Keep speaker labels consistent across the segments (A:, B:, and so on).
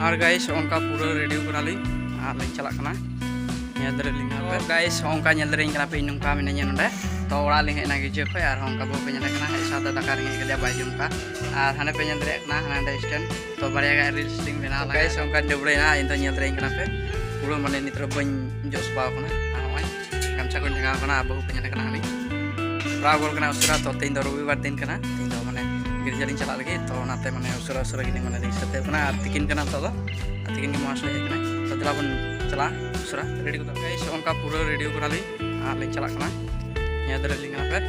A: और गाइस उनका पूरा रेडियो करा ली और लाइन चला करना nyadar linga pe guys ongka nyadarin kena pe nungka minanya nonde to ora ling hena ge je pe ar ongka bo pe nyada kena he sata dakar ngi ke dia baju ka ar hane pe nyadar kena hana stand to bari ga reels ding bena guys ongka dobre na into nyadarin kena pe puro mane ni tro ban jos pa kena awai gamcha kon jaga kena bo pe nyada kena ni ragol kena usura to tin do robibar din kena tin do mane girja lin chala lagi to nate mane usura gini mane ling sate kena artikin kena to artikin ki mas hoye kena to dilabun चला दूसरा ready को guys उनका पूरा radio करा ली और line चला करना nyadar linga पे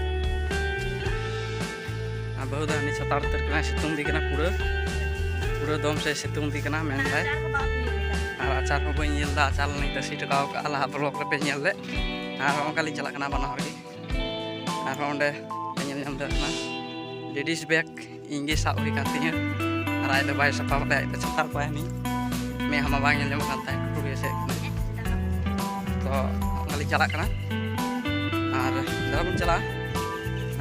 A: अब बहुत आने छतार तर करना सितुंग दी करना पूरा दम से सितुंग दी करना मेन है और आचार को बन येल दा आचार नहीं तो सीट का अल्लाह ब्लॉक रे पे येल ले और उनका लाइन चला करना बना होगी और ओंडे येल हम देखना लेडीज बैग इंगे साब हुई करती हैं और आए तो भाई सफा पे आए तो छतार पे नहीं मैं हम बांग येल जमा करता है से तो kali cala kena ar dalam cala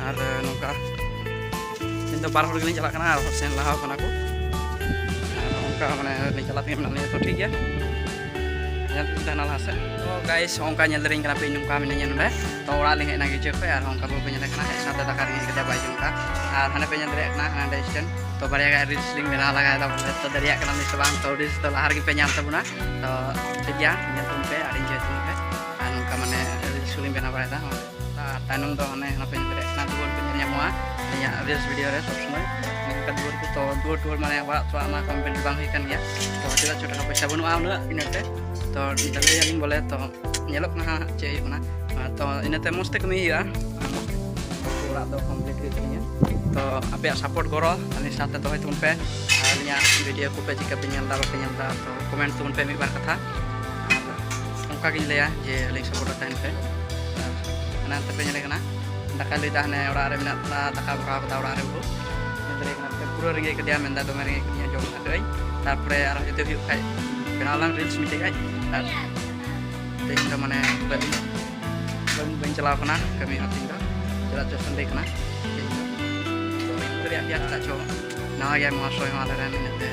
A: ar nuka itu parah lagi cala kena ar sen lah kena aku ar nuka mana ni cala tim nanya to ठीक है yang kita nal hasil तो guys ongka nyadarin kena pe nuka minanya nunda to ora ling hena ge je pe ar ongka bo pe nyada kena he sata dakar ngi ke dia baju ka ar hana pe nyadar kena hana stand to bari ga reels link bena laga ta to dari kena ni sebang to dis to lahar gi pe nyam tabuna to ठीक है nyatum pe ari je tum pe anu ka mane reels link bena bara ta tanung to hane hana pe nyadar kena duor pe nyamua nya reels video re sob semua ni ka duor ku to duor mane wa to ama company bang ikan ya to tidak छोटा पैसा banu am na inate to dale yang boleh to nyelok na ce na to inate moste kami ya pura do complete gitu to ape support goro ani sate to itu pe alinya video ku pe jika penyelta to komen tuh pe mi bar katha ongka gini le ya je link support ta pe ana te pe nyele kana dakal ida ne ora re minat ta taka bra ta ora re bu entre kana pe pura ringe ke dia menda do mere nya jom ta dei tapre ara itu view kai kenalan reels mite kai ting ta mane bali ben chala kana kami ating ta chala cho sande kana तो dia tak cho na ya mo so yang ada ni te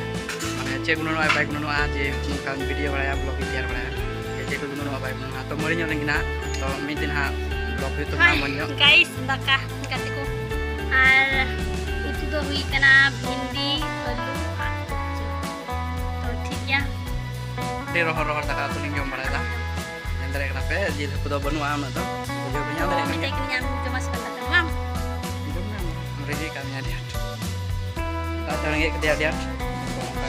A: mane che guno ai bai guno a je mukan video bara blog share bara ya che guno bai guno to mori nyo lagi na to mitin ha blog itu na monyo
B: guys daka katiku ar itu do hui kana bindi alu to ठीक ya
A: de rohor taka tu ning jom bara da ndare kana pe je ko do banu am na to jo nya ndare
B: mite kini yang cuma sebentar mam
A: ready kami dia tak tahu ke dia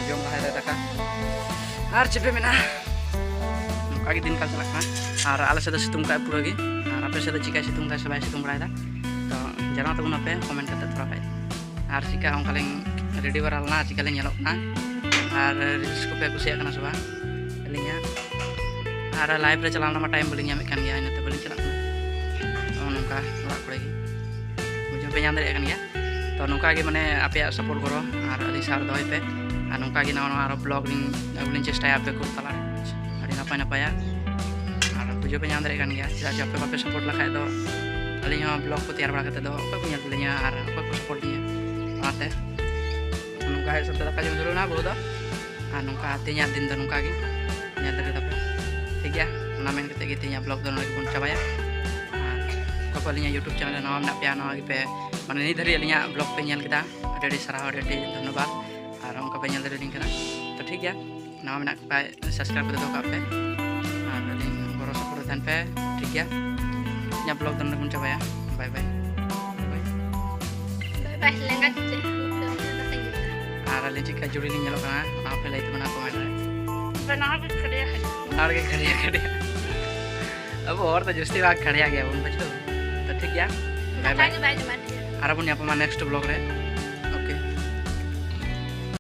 A: jom lah ada taka ar cepe mena kaki din kal celak na ar ala sada situng kai pura gi ar ape sada jika situng kai sabai situng berada to jangan tahu nape komen kata terapa ar jika ong kaleng ready waral na jika leng nyalok na ar risiko pe kusia kana soba elinya ar live re chalana ma time belinya mekan ya ina te beli celak na nongka ora lagi mujur pe nyandre kan ya to nongka ge mane ape support goro ar ali sar doi pe ar nongka ge nawa aro blog ning ulin chesta ape ko tala ari napa ya ar mujur pe nyandre kan ya jika ape ape support la khai do alinya blog ko tiar bara kata do apa punya belinya ar apa ko support nya ate nongka he sabda ka jom dulu na boda ar nongka artinya din do nongka ge nyadar tapi ठीक ya namen kete gitinya blog do lagi pun coba ya ko alinya YouTube channel nawa nak piano lagi pe mana ini dari alinya blog pe nyal kita ada di sarah ada di धन्यवाद ar ongka pe nyal dari link kana to ठीक ya nawa nak pa subscribe to ka pe ar link goro support tan pe ठीक ya nya blog do pun coba ya bye bye
B: bye lengat
A: ar ali jika juri ni nyalo kana apa lai tu mana komen
B: bana ke khadiya
A: और के खड़िया अब और तो जस्ती बात खड़िया गया उन बच्चों तो ठीक है बाय बाय
B: बाय बाय
A: आरा पुन्या पमा नेक्स्ट ब्लॉग रे